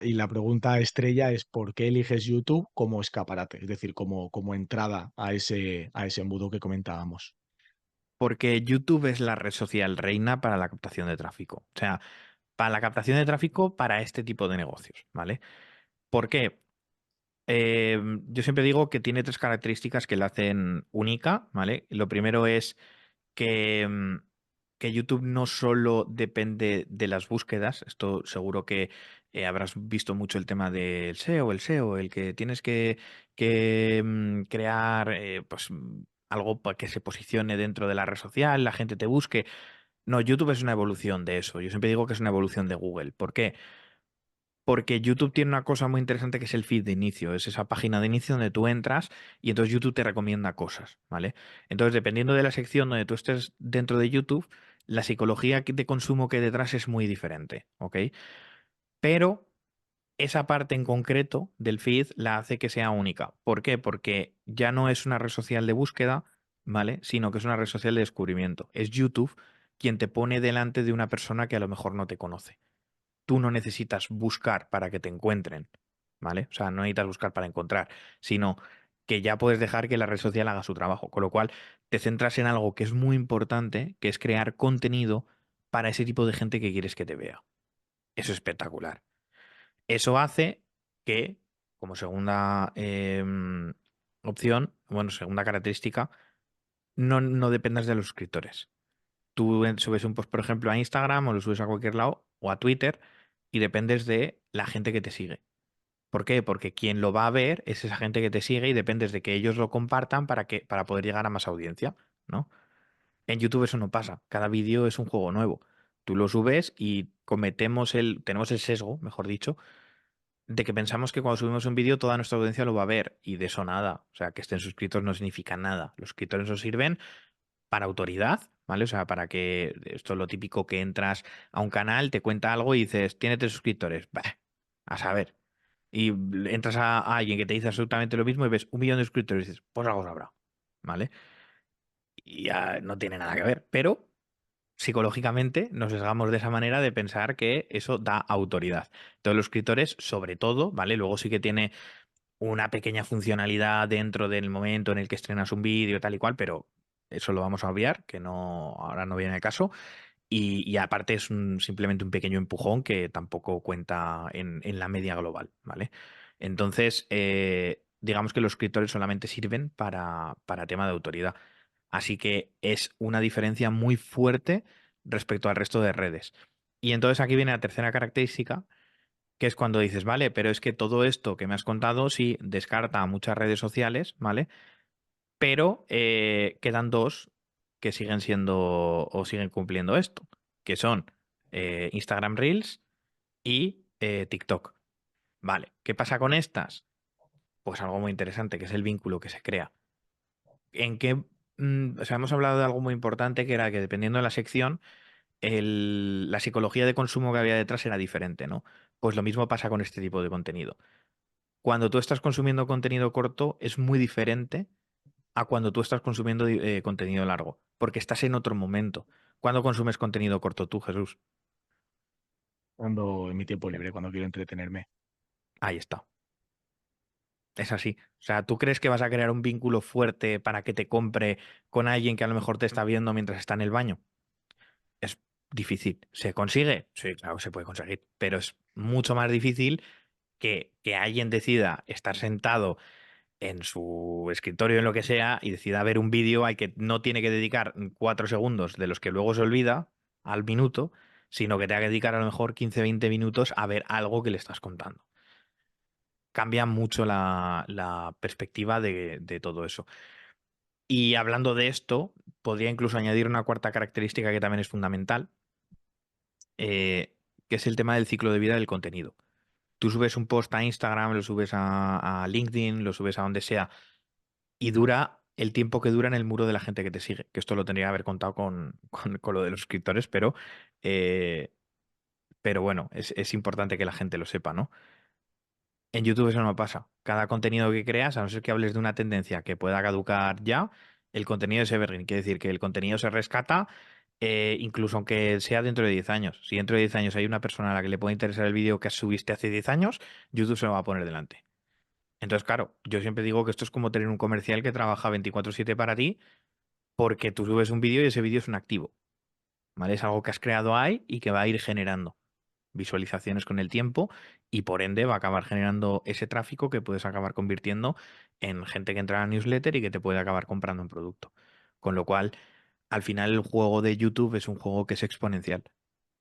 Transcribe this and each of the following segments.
Y la pregunta estrella es ¿por qué eliges YouTube como escaparate? Es decir, como entrada a ese embudo que comentábamos. Porque YouTube es la red social reina para la captación de tráfico. O sea, para la captación de tráfico para este tipo de negocios, ¿vale? ¿Por qué? Yo siempre digo que tiene tres características que la hacen única, ¿vale? Lo primero es que, que YouTube no solo depende de las búsquedas, esto seguro que habrás visto mucho el tema del SEO, el que tienes que crear pues, algo para que se posicione dentro de la red social, la gente te busque. No, YouTube es una evolución de eso. Yo siempre digo que es una evolución de Google. ¿Por qué? Porque YouTube tiene una cosa muy interesante que es el feed de inicio. Es esa página de inicio donde tú entras y entonces YouTube te recomienda cosas, ¿vale? Entonces, dependiendo de la sección donde tú estés dentro de YouTube, la psicología de consumo que hay detrás es muy diferente, ¿ok? Pero esa parte en concreto del feed la hace que sea única. ¿Por qué? Porque ya no es una red social de búsqueda, ¿vale? Sino que es una red social de descubrimiento. Es YouTube quien te pone delante de una persona que a lo mejor no te conoce. Tú no necesitas buscar para que te encuentren, ¿vale? O sea, no necesitas buscar para encontrar, sino que ya puedes dejar que la red social haga su trabajo, con lo cual te centras en algo que es muy importante, que es crear contenido para ese tipo de gente que quieres que te vea. Eso es espectacular. Eso hace que, como segunda opción, bueno, segunda característica, no dependas de los suscriptores. Tú subes un post, por ejemplo, a Instagram o lo subes a cualquier lado o a Twitter y dependes de la gente que te sigue. ¿Por qué? Porque quien lo va a ver es esa gente que te sigue y dependes de que ellos lo compartan para poder llegar a más audiencia, ¿no? En YouTube eso no pasa. Cada vídeo es un juego nuevo. Tú lo subes y tenemos el sesgo, mejor dicho, de que pensamos que cuando subimos un vídeo toda nuestra audiencia lo va a ver y de eso nada. O sea, que estén suscritos no significa nada. Los suscriptores nos sirven para autoridad, ¿vale? O sea, para que esto es lo típico que entras a un canal, te cuenta algo y dices, tiene 3 suscriptores. Bah, a saber. Y entras a alguien que te dice absolutamente lo mismo y ves 1 millón de suscriptores y dices, pues algo sabrá, ¿vale? Y ya no tiene nada que ver. Pero psicológicamente nos sesgamos de esa manera de pensar que eso da autoridad. Entonces los suscriptores, sobre todo, ¿vale? Luego sí que tiene una pequeña funcionalidad dentro del momento en el que estrenas un vídeo tal y cual, pero eso lo vamos a obviar, que no, ahora no viene el caso. Y aparte es simplemente un pequeño empujón que tampoco cuenta en la media global, ¿vale? Entonces, digamos que los suscriptores solamente sirven para tema de autoridad. Así que es una diferencia muy fuerte respecto al resto de redes. Y entonces aquí viene la tercera característica, que es cuando dices, vale, pero es que todo esto que me has contado sí descarta a muchas redes sociales, ¿vale? Pero quedan dos que siguen siendo o siguen cumpliendo esto, que son Instagram Reels y TikTok. Vale, ¿qué pasa con estas? Pues algo muy interesante, que es el vínculo que se crea. En qué, o sea, hemos hablado de algo muy importante, que era que dependiendo de la sección, la psicología de consumo que había detrás era diferente, ¿no? Pues lo mismo pasa con este tipo de contenido. Cuando tú estás consumiendo contenido corto, es muy diferente a cuando tú estás consumiendo contenido largo, porque estás en otro momento. ¿Cuándo consumes contenido corto tú, Jesús? Cuando en mi tiempo libre, cuando quiero entretenerme. Ahí está. Es así. O sea, ¿tú crees que vas a crear un vínculo fuerte para que te compre con alguien que a lo mejor te está viendo mientras está en el baño? Es difícil. ¿Se consigue? Sí, claro que se puede conseguir, pero es mucho más difícil que alguien decida estar sentado en su escritorio, en lo que sea, y decida ver un vídeo al que no tiene que dedicar 4 segundos de los que luego se olvida al minuto, sino que tenga que dedicar a lo mejor 15 20 minutos a ver algo que le estás contando. Cambia mucho la perspectiva de todo eso. Y hablando de esto, podría incluso añadir una cuarta característica que también es fundamental, que es el tema del ciclo de vida del contenido. Tú subes un post a Instagram, lo subes a LinkedIn, lo subes a donde sea y dura el tiempo que dura en el muro de la gente que te sigue. Que esto lo tendría que haber contado con lo de los suscriptores, eh, pero bueno, es importante que la gente lo sepa, ¿no? En YouTube eso no pasa. Cada contenido que creas, a no ser que hables de una tendencia que pueda caducar ya, el contenido es evergreen. Quiere decir que el contenido se rescata incluso aunque sea dentro de 10 años. Si dentro de 10 años hay una persona a la que le puede interesar el vídeo que subiste hace 10 años, YouTube se lo va a poner delante. Entonces, claro, yo siempre digo que esto es como tener un comercial que trabaja 24/7 para ti, porque tú subes un vídeo y ese vídeo es un activo, ¿vale? Es algo que has creado ahí y que va a ir generando visualizaciones con el tiempo y por ende va a acabar generando ese tráfico que puedes acabar convirtiendo en gente que entra a la newsletter y que te puede acabar comprando un producto. Con lo cual, al final el juego de YouTube es un juego que es exponencial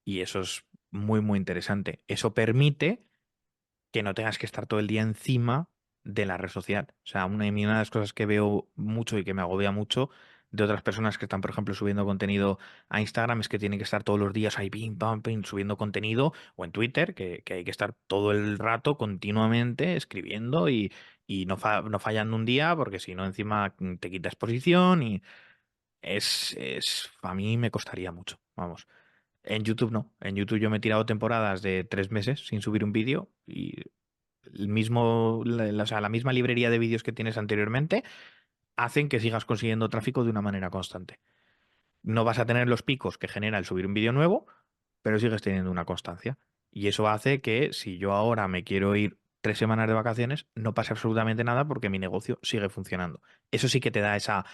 y eso es muy, muy interesante. Eso permite que no tengas que estar todo el día encima de la red social. O sea, una de las cosas que veo mucho y que me agobia mucho de otras personas que están, por ejemplo, subiendo contenido a Instagram es que tienen que estar todos los días ahí, pim, pam, pim, subiendo contenido, o en Twitter, que hay que estar todo el rato continuamente escribiendo y no fallando un día, porque si no, encima te quita exposición y a mí me costaría mucho, vamos. En YouTube no. En YouTube yo me he tirado temporadas de 3 meses sin subir un vídeo y o sea, la misma librería de vídeos que tienes anteriormente hacen que sigas consiguiendo tráfico de una manera constante. No vas a tener los picos que genera el subir un vídeo nuevo, pero sigues teniendo una constancia. Y eso hace que si yo ahora me quiero ir 3 semanas de vacaciones, no pase absolutamente nada porque mi negocio sigue funcionando. Eso sí que te da esa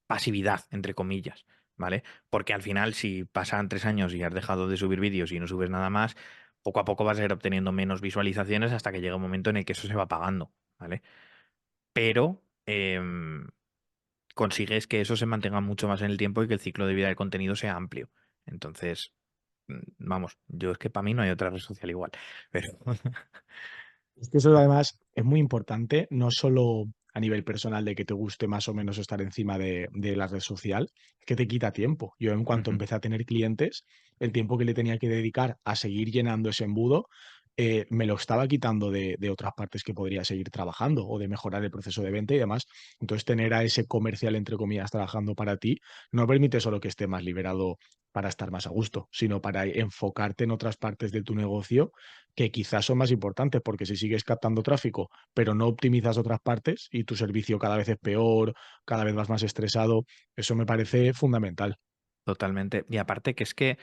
pasividad, entre comillas, ¿vale? Porque al final, si pasan 3 años y has dejado de subir vídeos y no subes nada más, poco a poco vas a ir obteniendo menos visualizaciones hasta que llega un momento en el que eso se va pagando, ¿vale? Pero consigues que eso se mantenga mucho más en el tiempo y que el ciclo de vida del contenido sea amplio. Entonces, vamos, yo es que para mí no hay otra red social igual, pero Es que eso además es muy importante, no solo a nivel personal de que te guste más o menos estar encima de la red social, que te quita tiempo. Yo en cuanto Ujú. empecé a tener clientes, el tiempo que le tenía que dedicar a seguir llenando ese embudo, me lo estaba quitando de otras partes que podría seguir trabajando o de mejorar el proceso de venta y demás. Entonces, tener a ese comercial, entre comillas, trabajando para ti, no permite solo que esté más liberado para estar más a gusto, sino para enfocarte en otras partes de tu negocio que quizás son más importantes, porque si sigues captando tráfico, pero no optimizas otras partes y tu servicio cada vez es peor, cada vez vas más estresado, eso me parece fundamental. Totalmente. Y aparte que es que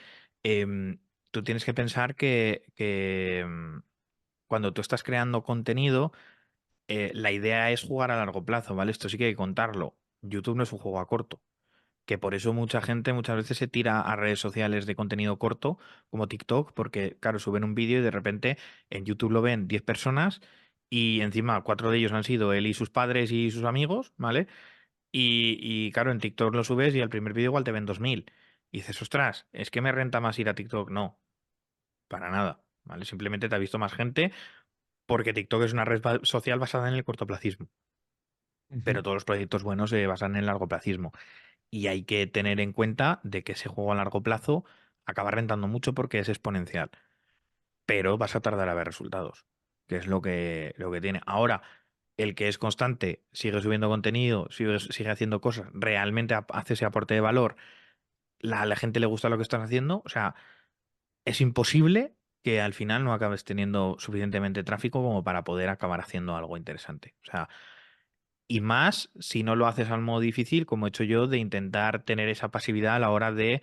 tú tienes que pensar que cuando tú estás creando contenido, la idea es jugar a largo plazo, ¿vale? Esto sí que hay que contarlo. YouTube no es un juego a corto, que por eso mucha gente muchas veces se tira a redes sociales de contenido corto, como TikTok, porque, claro, suben un vídeo y de repente en YouTube lo ven 10 personas y encima 4 de ellos han sido él y sus padres y sus amigos, ¿vale? Claro, en TikTok lo subes y el primer vídeo igual te ven 2000. Y dices, ostras, ¿es que me renta más ir a TikTok? No, para nada, ¿vale? Simplemente te ha visto más gente porque TikTok es una red social basada en el cortoplacismo, Ujú, pero todos los proyectos buenos se basan en el largoplacismo. Y hay que tener en cuenta de que ese juego a largo plazo acaba rentando mucho porque es exponencial, pero vas a tardar a ver resultados, que es lo que tiene. Ahora, el que es constante, sigue subiendo contenido, sigue haciendo cosas, realmente hace ese aporte de valor, a la gente le gusta lo que estás haciendo, o sea, es imposible que al final no acabes teniendo suficientemente tráfico como para poder acabar haciendo algo interesante. O sea, y más si no lo haces al modo difícil, como he hecho yo, de intentar tener esa pasividad a la hora de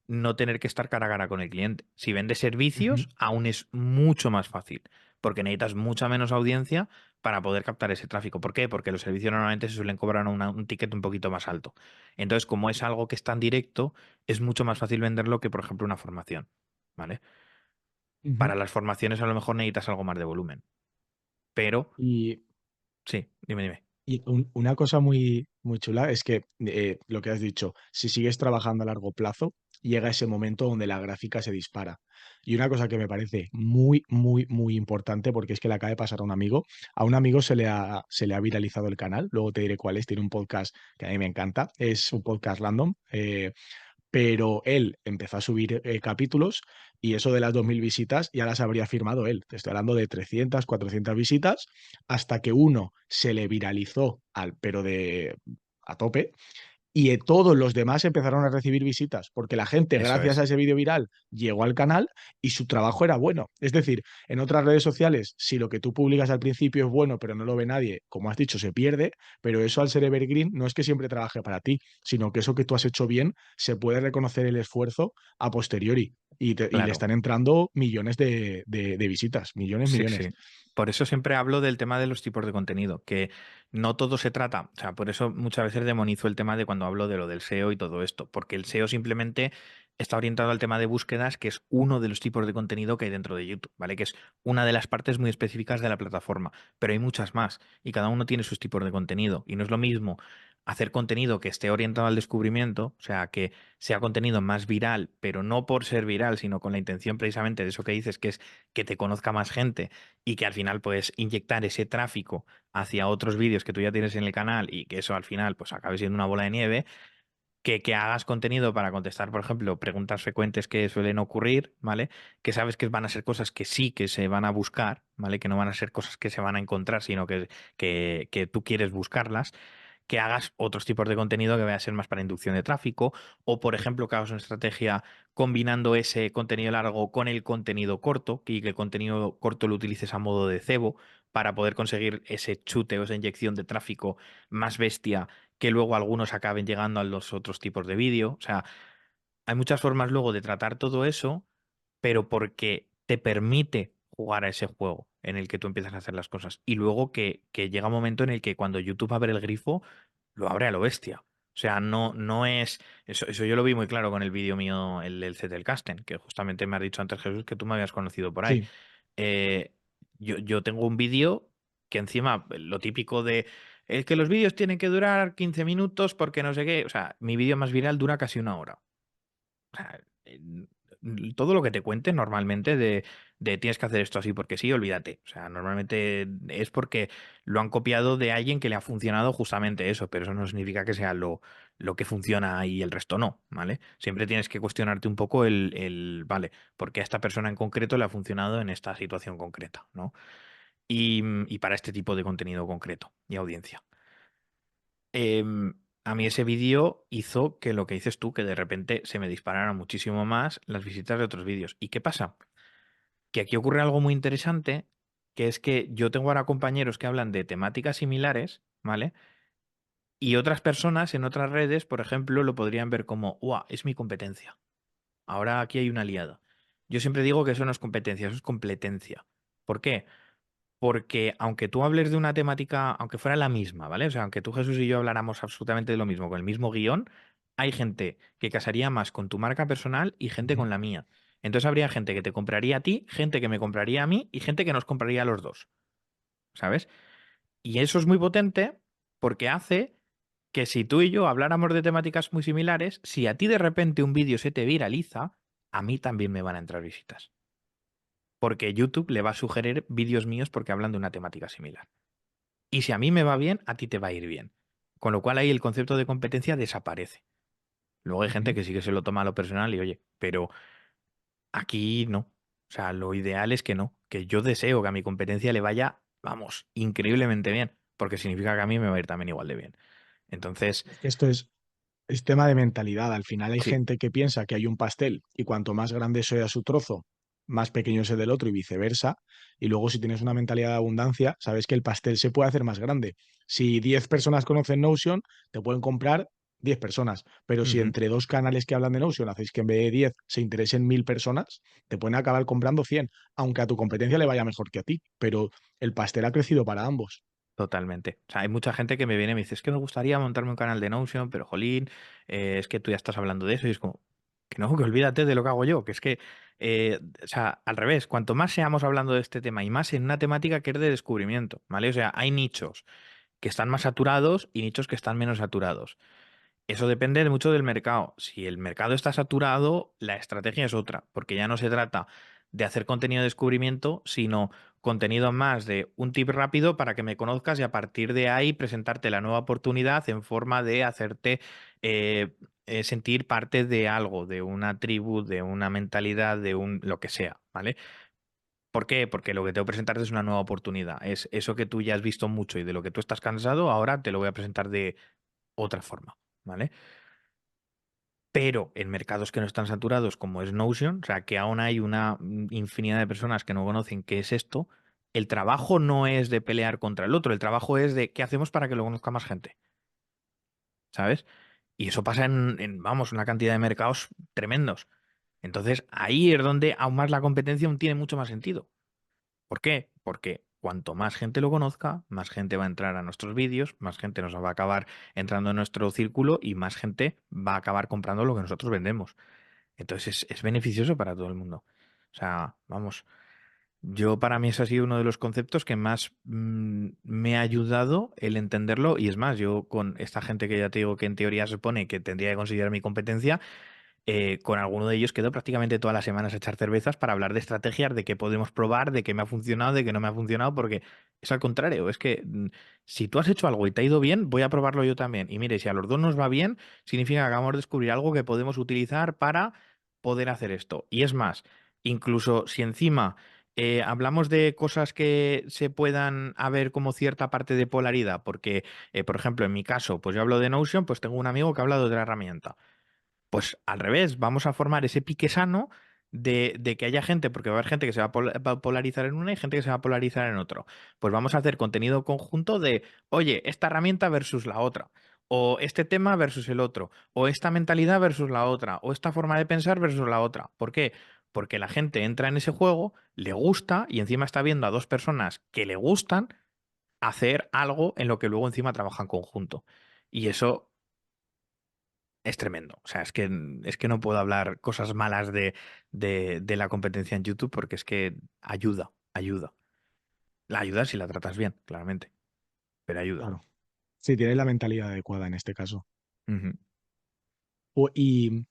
no tener que estar cara a cara con el cliente. Si vendes ujú, servicios, aún es mucho más fácil, porque necesitas mucha menos audiencia para poder captar ese tráfico. ¿Por qué? Porque los servicios normalmente se suelen cobrar un ticket un poquito más alto. Entonces, como es algo que es tan directo, es mucho más fácil venderlo que, por ejemplo, una formación. ¿Vale? ujú. Para las formaciones a lo mejor necesitas algo más de volumen. Pero, Y sí, dime, dime. una cosa muy, muy chula es que lo que has dicho, si sigues trabajando a largo plazo, llega ese momento donde la gráfica se dispara. Y una cosa que me parece muy, muy, muy importante, porque es que le acaba de pasar a un amigo se le ha viralizado el canal, luego te diré cuál es, tiene un podcast que a mí me encanta, es un podcast random, pero él empezó a subir capítulos y eso de las 2000 visitas ya las habría firmado él. Te estoy hablando de 300, 400 visitas, hasta que uno se le viralizó, pero a tope, y todos los demás empezaron a recibir visitas, porque la gente, Eso gracias a es, ese vídeo viral, llegó al canal y su trabajo era bueno. Es decir, en otras redes sociales, si lo que tú publicas al principio es bueno, pero no lo ve nadie, como has dicho, se pierde, pero eso al ser evergreen no es que siempre trabaje para ti, sino que eso que tú has hecho bien, se puede reconocer el esfuerzo a posteriori. Y le claro. están entrando millones de visitas, millones, Sí, millones. sí. Por eso siempre hablo del tema de los tipos de contenido, que no todo se trata, o sea, por eso muchas veces demonizo el tema de cuando hablo de lo del SEO y todo esto, porque el SEO simplemente está orientado al tema de búsquedas, que es uno de los tipos de contenido que hay dentro de YouTube, ¿vale? Que es una de las partes muy específicas de la plataforma, pero hay muchas más y cada uno tiene sus tipos de contenido y no es lo mismo hacer contenido que esté orientado al descubrimiento, o sea, que sea contenido más viral, pero no por ser viral, sino con la intención precisamente de eso que dices, que es que te conozca más gente y que al final puedes inyectar ese tráfico hacia otros vídeos que tú ya tienes en el canal y que eso al final pues acabe siendo una bola de nieve, que hagas contenido para contestar, por ejemplo, preguntas frecuentes que suelen ocurrir, ¿vale? Que sabes que van a ser cosas que sí que se van a buscar, ¿vale? Que no van a ser cosas que se van a encontrar, sino que tú quieres buscarlas, que hagas otros tipos de contenido que vaya a ser más para inducción de tráfico, o por ejemplo que hagas una estrategia combinando ese contenido largo con el contenido corto, y que el contenido corto lo utilices a modo de cebo para poder conseguir ese chute o esa inyección de tráfico más bestia, que luego algunos acaben llegando a los otros tipos de vídeo. O sea, hay muchas formas luego de tratar todo eso, pero porque te permite jugar a ese juego en el que tú empiezas a hacer las cosas. Y luego que llega un momento en el que cuando YouTube abre el grifo, lo abre a lo bestia. O sea, no es. Eso yo lo vi muy claro con el vídeo mío, el Zettelkasten, que justamente me has dicho antes, Jesús, que tú me habías conocido por ahí. Sí. Eh, yo tengo un vídeo que encima, lo típico de. Es que los vídeos tienen que durar 15 minutos porque no sé qué. O sea, mi vídeo más viral dura casi una hora. O sea, todo lo que te cuente normalmente de tienes que hacer esto así porque sí, olvídate. O sea, normalmente es porque lo han copiado de alguien que le ha funcionado justamente eso, pero eso no significa que sea lo que funciona y el resto no, ¿vale? Siempre tienes que cuestionarte un poco vale, porque a esta persona en concreto le ha funcionado en esta situación concreta, ¿no? Y para este tipo de contenido concreto y audiencia. A mí ese vídeo hizo que lo que dices tú, que de repente se me dispararan muchísimo más las visitas de otros vídeos. ¿Y qué pasa? Que aquí ocurre algo muy interesante, que es que yo tengo ahora compañeros que hablan de temáticas similares, ¿vale? Y otras personas en otras redes, por ejemplo, lo podrían ver como, ¡guau! Es mi competencia. Ahora aquí hay una aliada. Yo siempre digo que eso no es competencia, eso es competencia. ¿Por qué? Porque aunque tú hables de una temática, aunque fuera la misma, ¿vale? O sea, aunque tú, Jesús y yo habláramos absolutamente de lo mismo, con el mismo guión, hay gente que casaría más con tu marca personal y gente Ujú. con la mía. Entonces habría gente que te compraría a ti, gente que me compraría a mí y gente que nos compraría a los dos, ¿sabes? Y eso es muy potente porque hace que si tú y yo habláramos de temáticas muy similares, si a ti de repente un vídeo se te viraliza, a mí también me van a entrar visitas. Porque YouTube le va a sugerir vídeos míos porque hablan de una temática similar. Y si a mí me va bien, a ti te va a ir bien. Con lo cual ahí el concepto de competencia desaparece. Luego hay gente Ujú. que sí que se lo toma a lo personal y oye, pero aquí no. O sea, lo ideal es que no, que yo deseo que a mi competencia le vaya, vamos, increíblemente bien, porque significa que a mí me va a ir también igual de bien. Entonces, Es que es tema de mentalidad. Al final hay sí. gente que piensa que hay un pastel y cuanto más grande sea su trozo, más pequeño es el del otro y viceversa. Y luego si tienes una mentalidad de abundancia, sabes que el pastel se puede hacer más grande. Si 10 personas conocen Notion, te pueden comprar 10 personas. Pero si Ujú. entre dos canales que hablan de Notion hacéis que en vez de 10 se interesen 1000 personas, te pueden acabar comprando 100, aunque a tu competencia le vaya mejor que a ti. Pero el pastel ha crecido para ambos. Totalmente. O sea, hay mucha gente que me viene y me dice, es que me gustaría montarme un canal de Notion, pero jolín, es que tú ya estás hablando de eso y es como, que no, que olvídate de lo que hago yo, que es que, o sea, al revés, cuanto más seamos hablando de este tema y más en una temática que es de descubrimiento, ¿vale? O sea, hay nichos que están más saturados y nichos que están menos saturados. Eso depende mucho del mercado. Si el mercado está saturado, la estrategia es otra, porque ya no se trata de hacer contenido de descubrimiento, sino contenido más de un tip rápido para que me conozcas y a partir de ahí presentarte la nueva oportunidad en forma de hacerte eh, sentir parte de algo, de una tribu, de una mentalidad, de un lo que sea, ¿vale? ¿Por qué? Porque lo que tengo que presentarte es una nueva oportunidad. Es eso que tú ya has visto mucho y de lo que tú estás cansado, ahora te lo voy a presentar de otra forma, ¿vale? Pero en mercados que no están saturados, como es Notion, o sea, que aún hay una infinidad de personas que no conocen qué es esto, el trabajo no es de pelear contra el otro, el trabajo es de qué hacemos para que lo conozca más gente, ¿sabes? Y eso pasa vamos, una cantidad de mercados tremendos. Entonces, ahí es donde aún más la competencia aún tiene mucho más sentido. ¿Por qué? Porque cuanto más gente lo conozca, más gente va a entrar a nuestros vídeos, más gente nos va a acabar entrando en nuestro círculo y más gente va a acabar comprando lo que nosotros vendemos. Entonces es beneficioso para todo el mundo. O sea, vamos, yo para mí ese ha sido uno de los conceptos que más me ha ayudado el entenderlo. Y es más, yo con esta gente que ya te digo que en teoría se supone que tendría que considerar mi competencia, con alguno de ellos quedo prácticamente todas las semanas a echar cervezas para hablar de estrategias, de qué podemos probar, de qué me ha funcionado, de qué no me ha funcionado, porque es al contrario, es que si tú has hecho algo y te ha ido bien, voy a probarlo yo también. Y mire, si a los dos nos va bien, significa que acabamos de descubrir algo que podemos utilizar para poder hacer esto. Y es más, incluso si encima hablamos de cosas que se puedan haber como cierta parte de polaridad, porque, por ejemplo, en mi caso, pues yo hablo de Notion, pues tengo un amigo que ha hablado de la herramienta. Pues al revés, vamos a formar ese pique sano de que haya gente, porque va a haber gente que se va a polarizar en una y gente que se va a polarizar en otro. Pues vamos a hacer contenido conjunto de, oye, esta herramienta versus la otra, o este tema versus el otro, o esta mentalidad versus la otra, o esta forma de pensar versus la otra. ¿Por qué? Porque la gente entra en ese juego, le gusta y encima está viendo a dos personas que le gustan hacer algo en lo que luego encima trabajan conjunto. Y eso es tremendo. O sea, es que no puedo hablar cosas malas de la competencia en YouTube porque es que ayuda, ayuda. La ayuda si la tratas bien, claramente, pero ayuda. Claro. Sí, tienes la mentalidad adecuada en este caso. Ujú. Y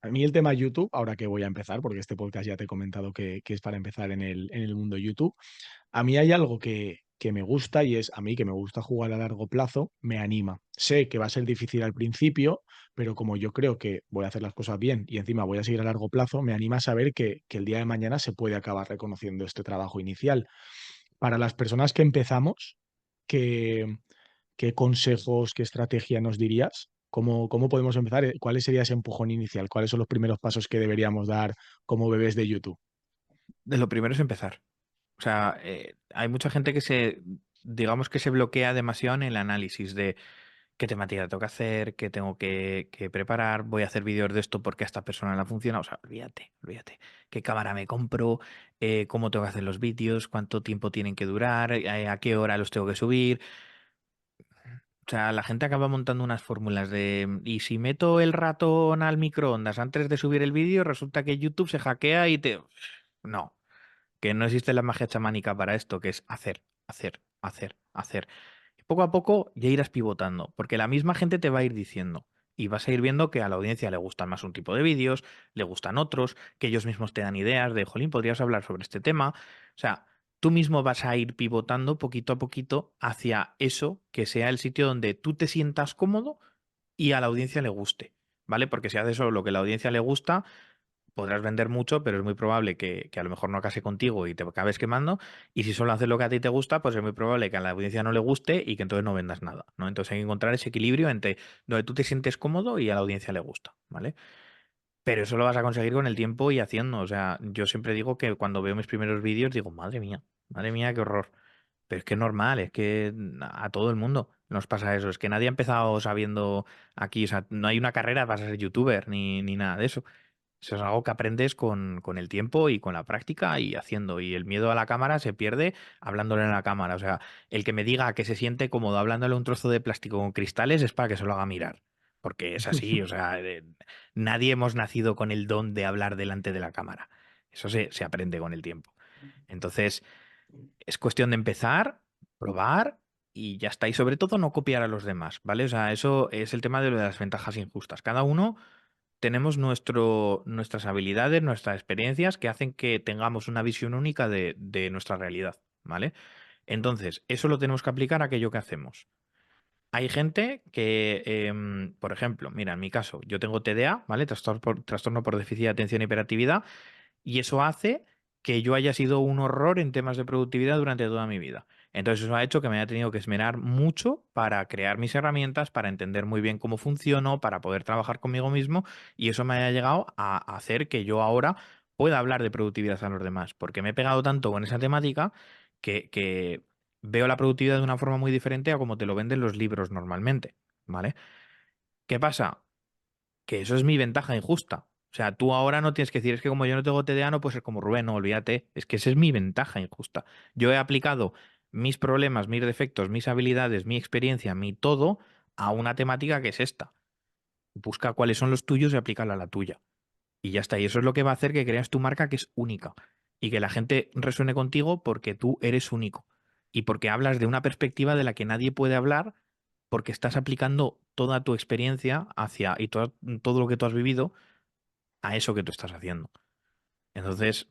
a mí el tema YouTube, ahora que voy a empezar, porque este podcast ya te he comentado que es para empezar en el mundo YouTube, a mí hay algo que me gusta y es a mí que me gusta jugar a largo plazo, me anima. Sé que va a ser difícil al principio, pero como yo creo que voy a hacer las cosas bien y encima voy a seguir a largo plazo, me anima a saber que el día de mañana se puede acabar reconociendo este trabajo inicial. Para las personas que empezamos, ¿qué, qué consejos, qué estrategia nos dirías? ¿Cómo podemos empezar? ¿Cuál sería ese empujón inicial? ¿Cuáles son los primeros pasos que deberíamos dar como bebés de YouTube? De lo primero es empezar. O sea, hay mucha gente que digamos que se bloquea demasiado en el análisis de qué temática tengo que hacer, qué tengo que preparar, voy a hacer vídeos de esto porque a esta persona le ha funcionado. O sea, olvídate, olvídate. ¿Qué cámara me compro? ¿Cómo tengo que hacer los vídeos? ¿Cuánto tiempo tienen que durar? ¿A qué hora los tengo que subir? O sea, la gente acaba montando unas fórmulas de, y si meto el ratón al microondas antes de subir el vídeo, resulta que YouTube se hackea y te... No, que no existe la magia chamánica para esto, que es hacer, hacer, hacer, hacer. Y poco a poco ya irás pivotando, porque la misma gente te va a ir diciendo. Y vas a ir viendo que a la audiencia le gustan más un tipo de vídeos, le gustan otros, que ellos mismos te dan ideas de, jolín, podrías hablar sobre este tema. O sea, tú mismo vas a ir pivotando poquito a poquito hacia eso, que sea el sitio donde tú te sientas cómodo y a la audiencia le guste, ¿vale? Porque si haces solo lo que a la audiencia le gusta, podrás vender mucho, pero es muy probable que a lo mejor no case contigo y te acabes quemando. Y si solo haces lo que a ti te gusta, pues es muy probable que a la audiencia no le guste y que entonces no vendas nada, ¿no? Entonces hay que encontrar ese equilibrio entre donde tú te sientes cómodo y a la audiencia le gusta, ¿vale? Pero eso lo vas a conseguir con el tiempo y haciendo. O sea, yo siempre digo que cuando veo mis primeros vídeos digo, madre mía, qué horror. Pero es que es normal, es que a todo el mundo nos pasa eso. Es que nadie ha empezado sabiendo aquí, o sea, no hay una carrera para ser youtuber ni nada de eso. Eso es algo que aprendes con el tiempo y con la práctica y haciendo. Y el miedo a la cámara se pierde hablándole en la cámara. O sea, el que me diga que se siente cómodo hablándole a un trozo de plástico con cristales es para que se lo haga mirar. Porque es así, o sea, nadie hemos nacido con el don de hablar delante de la cámara. Eso se aprende con el tiempo. Entonces, es cuestión de empezar, probar y ya está. Y sobre todo no copiar a los demás, ¿vale? O sea, eso es el tema de lo de las ventajas injustas. Cada uno tenemos nuestras habilidades, nuestras experiencias que hacen que tengamos una visión única de nuestra realidad, ¿vale? Entonces, eso lo tenemos que aplicar a aquello que hacemos. Hay gente que, por ejemplo, mira, en mi caso, yo tengo TDA, ¿vale? Trastorno por déficit de atención y hiperactividad, y eso hace que yo haya sido un horror en temas de productividad durante toda mi vida. Entonces eso ha hecho que me haya tenido que esmerar mucho para crear mis herramientas, para entender muy bien cómo funciono, para poder trabajar conmigo mismo y eso me haya llegado a hacer que yo ahora pueda hablar de productividad a los demás, porque me he pegado tanto con esa temática que veo la productividad de una forma muy diferente a como te lo venden los libros normalmente, ¿vale? ¿Qué pasa? Que eso es mi ventaja injusta. O sea, tú ahora no tienes que decir, es que como yo no tengo TDA, no puedo ser como Rubén, no, olvídate. Es que esa es mi ventaja injusta. Yo he aplicado mis problemas, mis defectos, mis habilidades, mi experiencia, mi todo a una temática que es esta. Busca cuáles son los tuyos y aplícala a la tuya. Y ya está. Y eso es lo que va a hacer que creas tu marca que es única. Y que la gente resuene contigo porque tú eres único. Y porque hablas de una perspectiva de la que nadie puede hablar porque estás aplicando toda tu experiencia hacia y todo lo que tú has vivido a eso que tú estás haciendo. Entonces,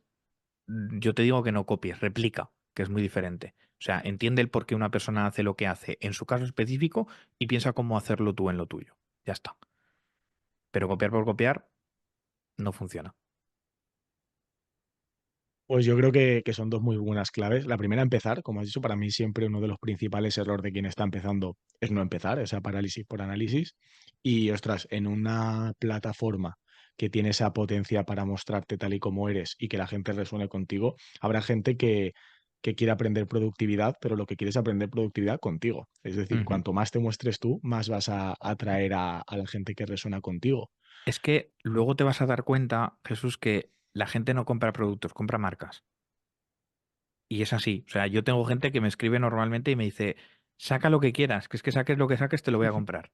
yo te digo que no copies, replica, que es muy diferente. O sea, entiende el por qué una persona hace lo que hace en su caso específico y piensa cómo hacerlo tú en lo tuyo. Ya está. Pero copiar por copiar no funciona. Pues yo creo que son dos muy buenas claves. La primera, empezar, como has dicho, para mí siempre uno de los principales errores de quien está empezando es no empezar, esa parálisis por análisis. Y ostras, en una plataforma que tiene esa potencia para mostrarte tal y como eres y que la gente resuene contigo, habrá gente que quiere aprender productividad, pero lo que quiere es aprender productividad contigo. Es decir, Ujú. cuanto más te muestres tú, más vas a atraer a la gente que resuena contigo. Es que luego te vas a dar cuenta, Jesús, que la gente no compra productos, compra marcas. Y es así. O sea, yo tengo gente que me escribe normalmente y me dice, saca lo que quieras, que es que saques lo que saques, te lo voy a comprar.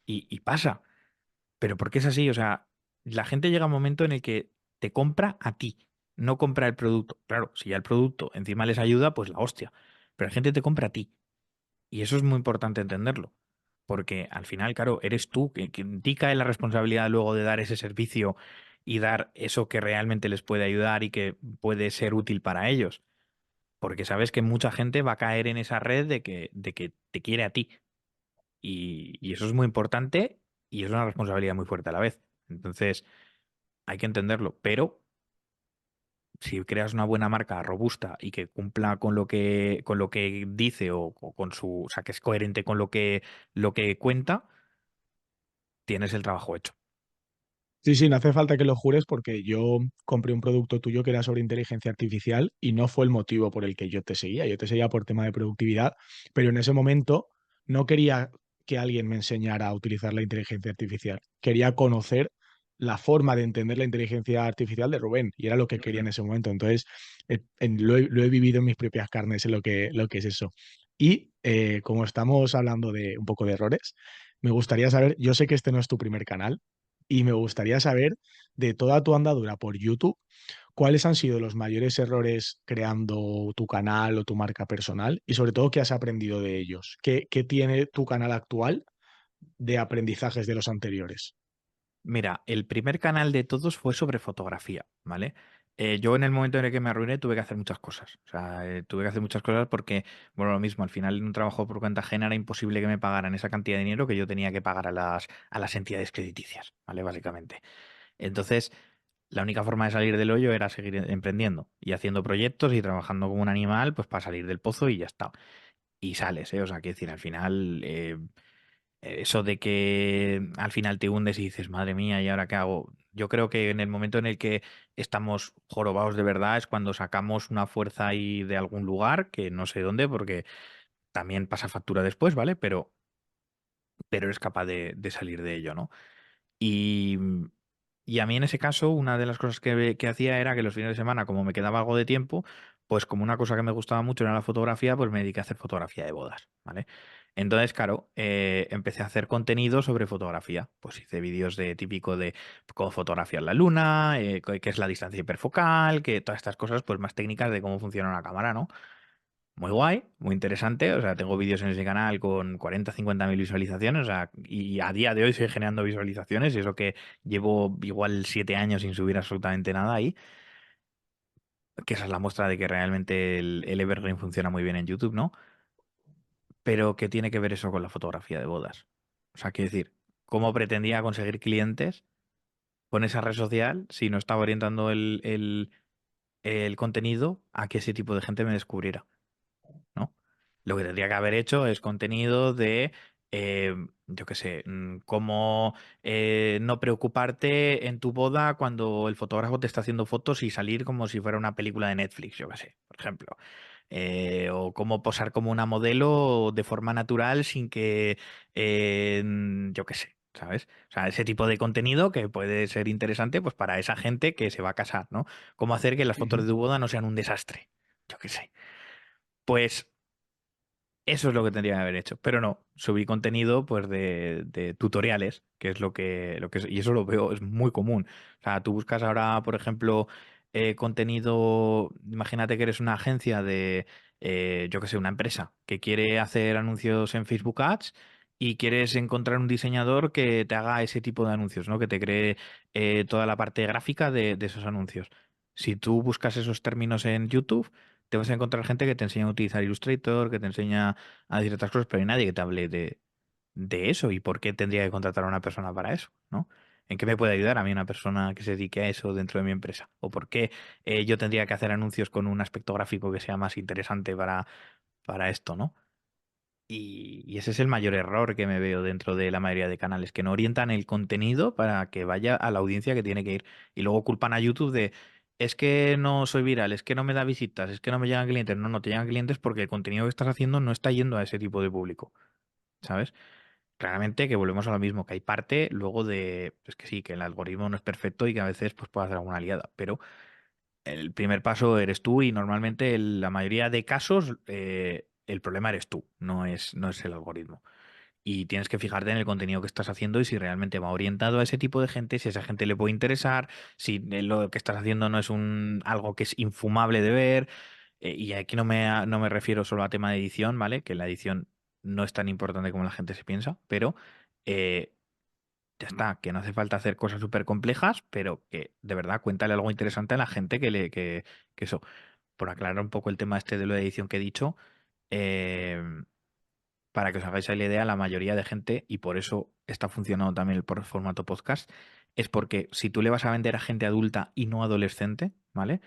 Y pasa. Pero ¿por qué es así? O sea, la gente llega a un momento en el que te compra a ti, no compra el producto. Claro, si ya el producto encima les ayuda, pues la hostia. Pero la gente te compra a ti. Y eso es muy importante entenderlo. Porque al final, claro, eres tú que en ti cae la responsabilidad luego de dar ese servicio y dar eso que realmente les puede ayudar y que puede ser útil para ellos. Porque sabes que mucha gente va a caer en esa red de que te quiere a ti. Y eso es muy importante y es una responsabilidad muy fuerte a la vez. Entonces, hay que entenderlo. Pero si creas una buena marca robusta y que cumpla con lo que dice o con o sea, que es coherente con lo que cuenta, tienes el trabajo hecho. Sí, sí, no hace falta que lo jures porque yo compré un producto tuyo que era sobre inteligencia artificial y no fue el motivo por el que yo te seguía. Yo te seguía por tema de productividad, pero en ese momento no quería que alguien me enseñara a utilizar la inteligencia artificial. Quería conocer la forma de entender la inteligencia artificial de Rubén y era lo que quería Ujú. en ese momento. Entonces, lo he vivido en mis propias carnes en lo que es eso. Y como estamos hablando de un poco de errores, me gustaría saber, yo sé que este no es tu primer canal, y me gustaría saber, de toda tu andadura por YouTube, ¿cuáles han sido los mayores errores creando tu canal o tu marca personal? Y sobre todo, ¿qué has aprendido de ellos? ¿Qué tiene tu canal actual de aprendizajes de los anteriores? Mira, el primer canal de todos fue sobre fotografía, ¿vale? Yo en el momento en el que me arruiné tuve que hacer muchas cosas. O sea, tuve que hacer muchas cosas porque, bueno, lo mismo, al final en un trabajo por cuenta ajena era imposible que me pagaran esa cantidad de dinero que yo tenía que pagar a las entidades crediticias, ¿vale? Básicamente. Entonces, la única forma de salir del hoyo era seguir emprendiendo y haciendo proyectos y trabajando como un animal, pues para salir del pozo y ya está. Y sales, ¿eh? O sea, quiero decir, al final, eso de que al final te hundes y dices, madre mía, ¿y ahora qué hago? Yo creo que en el momento en el que estamos jorobados de verdad es cuando sacamos una fuerza ahí de algún lugar, que no sé dónde, porque también pasa factura después, ¿vale? Pero eres capaz de salir de ello, ¿no? Y, y a mí en ese caso, una de las cosas que hacía era que los fines de semana, como me quedaba algo de tiempo, pues como una cosa que me gustaba mucho era la fotografía, pues me dediqué a hacer fotografía de bodas, ¿vale? Entonces, claro, empecé a hacer contenido sobre fotografía. Pues hice vídeos de típico de cómo fotografiar la luna, qué es la distancia hiperfocal, que todas estas cosas, pues más técnicas de cómo funciona una cámara, ¿no? Muy guay, muy interesante. O sea, tengo vídeos en ese canal con 40, 50 mil visualizaciones. O sea, y a día de hoy sigue generando visualizaciones. Y eso que llevo igual 7 años sin subir absolutamente nada ahí. Que esa es la muestra de que realmente el Evergreen funciona muy bien en YouTube, ¿no? Pero ¿qué tiene que ver eso con la fotografía de bodas? O sea, quiero decir, ¿cómo pretendía conseguir clientes con esa red social si no estaba orientando el contenido a que ese tipo de gente me descubriera, ¿no? Lo que tendría que haber hecho es contenido de, yo qué sé, cómo no preocuparte en tu boda cuando el fotógrafo te está haciendo fotos y salir como si fuera una película de Netflix, yo qué sé, por ejemplo. O cómo posar como una modelo de forma natural sin que, yo qué sé, ¿sabes? O sea, ese tipo de contenido que puede ser interesante pues para esa gente que se va a casar, ¿no? Cómo hacer que las fotos Ujú. de tu boda no sean un desastre, yo qué sé. Pues eso es lo que tendría que haber hecho. Pero no, subí contenido pues de tutoriales, que es lo que es, y eso lo veo, es muy común. O sea, tú buscas ahora, por ejemplo, contenido, imagínate que eres una agencia de, yo qué sé, una empresa que quiere hacer anuncios en Facebook Ads y quieres encontrar un diseñador que te haga ese tipo de anuncios, ¿no? Que te cree toda la parte gráfica de esos anuncios. Si tú buscas esos términos en YouTube, te vas a encontrar gente que te enseña a utilizar Illustrator, que te enseña a decir otras cosas, pero hay nadie que te hable de eso. ¿Y por qué tendría que contratar a una persona para eso? ¿No? ¿En qué me puede ayudar a mí una persona que se dedique a eso dentro de mi empresa? ¿O por qué yo tendría que hacer anuncios con un aspecto gráfico que sea más interesante para esto, ¿no? Y ese es el mayor error que me veo dentro de la mayoría de canales, que no orientan el contenido para que vaya a la audiencia que tiene que ir. Y luego culpan a YouTube de, es que no soy viral, es que no me da visitas, es que no me llegan clientes. No, no te llegan clientes porque el contenido que estás haciendo no está yendo a ese tipo de público, ¿sabes? Claramente que volvemos a lo mismo, que hay parte luego de, pues que sí, que el algoritmo no es perfecto y que a veces pues puede hacer alguna liada, pero el primer paso eres tú y normalmente en la mayoría de casos el problema eres tú, no es el algoritmo. Y tienes que fijarte en el contenido que estás haciendo y si realmente va orientado a ese tipo de gente, si a esa gente le puede interesar, si lo que estás haciendo no es algo que es infumable de ver. Y aquí no me refiero solo a tema de edición, ¿vale? Que la edición no es tan importante como la gente se piensa, pero eh, ya está, que no hace falta hacer cosas súper complejas, pero que de verdad cuéntale algo interesante a la gente que eso. Por aclarar un poco el tema este de lo de edición que he dicho, eh, para que os hagáis la idea, la mayoría de gente, y por eso está funcionando también el formato podcast, es porque si tú le vas a vender a gente adulta y no adolescente, ¿vale?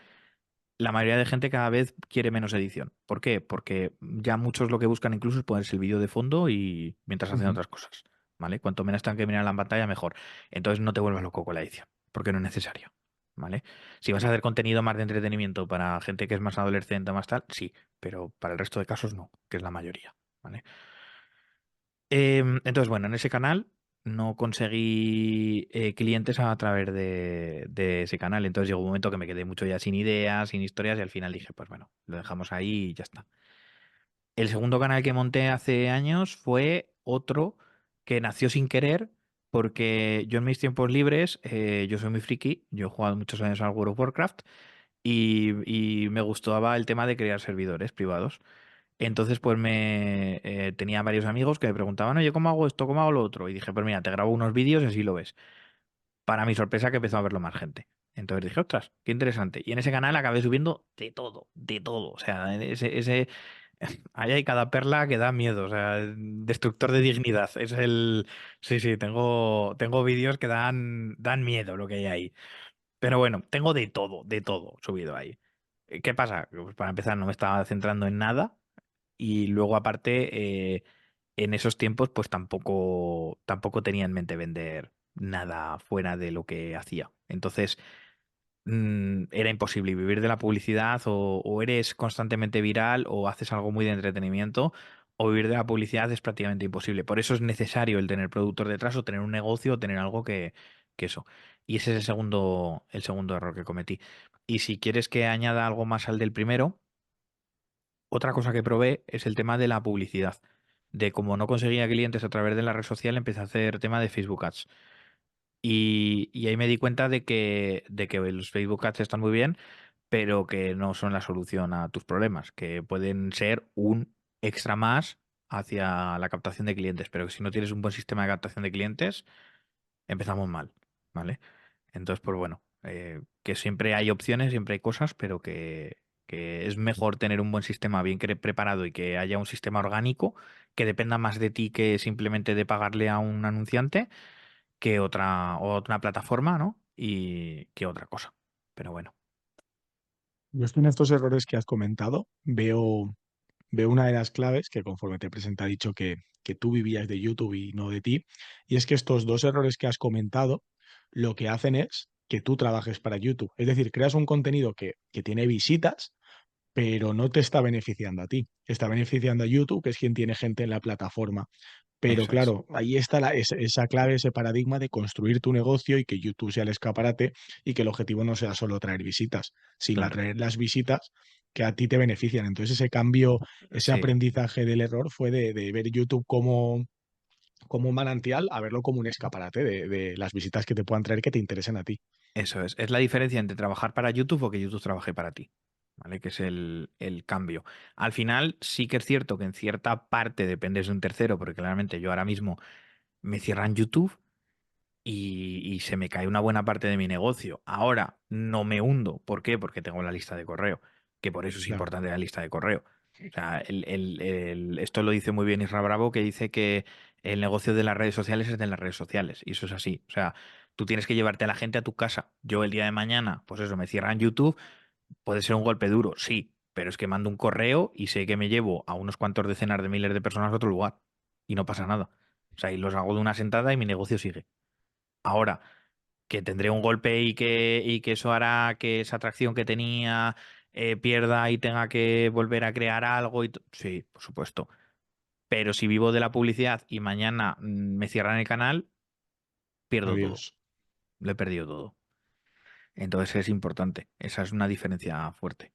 La mayoría de gente cada vez quiere menos edición. ¿Por qué? Porque ya muchos lo que buscan incluso es ponerse el vídeo de fondo y mientras hacen Ujú. otras cosas, ¿vale? Cuanto menos tengan que mirar en la pantalla, mejor. Entonces no te vuelvas loco con la edición, porque no es necesario, ¿vale? Si vas a hacer contenido más de entretenimiento para gente que es más adolescente o más tal, sí, pero para el resto de casos no, que es la mayoría, ¿vale? Entonces, bueno, en ese canal no conseguí clientes a través de ese canal. Entonces llegó un momento que me quedé mucho ya sin ideas, sin historias y al final dije, pues bueno, lo dejamos ahí y ya está. El segundo canal que monté hace años fue otro que nació sin querer porque yo en mis tiempos libres, yo soy muy friki, yo he jugado muchos años al World of Warcraft y me gustaba el tema de crear servidores privados. Entonces, pues tenía varios amigos que me preguntaban, oye, ¿cómo hago esto? ¿Cómo hago lo otro? Y dije, pues mira, te grabo unos vídeos y así lo ves. Para mi sorpresa que empezó a verlo más gente. Entonces dije, ostras, qué interesante. Y en ese canal acabé subiendo de todo, de todo. O sea, ahí hay cada perla que da miedo. O sea, destructor de dignidad. Es el. Sí, sí, tengo vídeos que dan miedo lo que hay ahí. Pero bueno, tengo de todo subido ahí. ¿Qué pasa? Pues para empezar, no me estaba centrando en nada. Y luego, aparte, en esos tiempos, pues tampoco tenía en mente vender nada fuera de lo que hacía. Entonces, era imposible vivir de la publicidad o eres constantemente viral o haces algo muy de entretenimiento o vivir de la publicidad es prácticamente imposible. Por eso es necesario el tener productos detrás o tener un negocio o tener algo que eso. Y ese es el segundo error que cometí. Y si quieres que añada algo más al del primero, otra cosa que probé es el tema de la publicidad. De como no conseguía clientes a través de la red social, empecé a hacer tema de Facebook Ads. Y ahí me di cuenta de que los Facebook Ads están muy bien, pero que no son la solución a tus problemas, que pueden ser un extra más hacia la captación de clientes, pero que si no tienes un buen sistema de captación de clientes, empezamos mal, ¿vale? Entonces, pues bueno, que siempre hay opciones, siempre hay cosas, pero que es mejor tener un buen sistema bien preparado y que haya un sistema orgánico que dependa más de ti que simplemente de pagarle a un anunciante que otra plataforma, ¿no? Y que otra cosa. Pero bueno. Yo estoy en estos errores que has comentado, veo una de las claves que conforme te presenta ha dicho que tú vivías de YouTube y no de ti, y es que estos dos errores que has comentado lo que hacen es que tú trabajes para YouTube. Es decir, creas un contenido que tiene visitas, pero no te está beneficiando a ti. Está beneficiando a YouTube, que es quien tiene gente en la plataforma. Pero Eso es, claro, ahí está esa clave, ese paradigma de construir tu negocio y que YouTube sea el escaparate y que el objetivo no sea solo traer visitas, sino claro. atraer las visitas que a ti te benefician. Entonces ese cambio, ese Sí, aprendizaje del error fue de ver YouTube como un manantial a verlo como un escaparate de las visitas que te puedan traer que te interesen a ti. eso es. Es la diferencia entre trabajar para YouTube o que YouTube trabaje para ti. ¿Vale? Que es el cambio. Al final, sí que es cierto que en cierta parte dependes de un tercero, porque claramente yo ahora mismo me cierran YouTube y se me cae una buena parte de mi negocio. Ahora no me hundo. ¿Por qué? Porque tengo la lista de correo, que por eso es Claro, importante la lista de correo. O sea, esto lo dice muy bien Isra Bravo, que dice que el negocio de las redes sociales es de las redes sociales. Y eso es así. O sea, tú tienes que llevarte a la gente a tu casa. Yo el día de mañana, pues eso, me cierran YouTube, puede ser un golpe duro, sí, pero es que mando un correo y sé que me llevo a unos cuantos decenas de miles de personas a otro lugar y no pasa nada. O sea, y los hago de una sentada y mi negocio sigue. Ahora, que tendré un golpe y que eso hará que esa atracción que tenía pierda y tenga que volver a crear algo. Sí, por supuesto. Pero si vivo de la publicidad y mañana me cierran el canal, pierdo todo. adiós. Lo he perdido todo. Entonces es importante. Esa es una diferencia fuerte.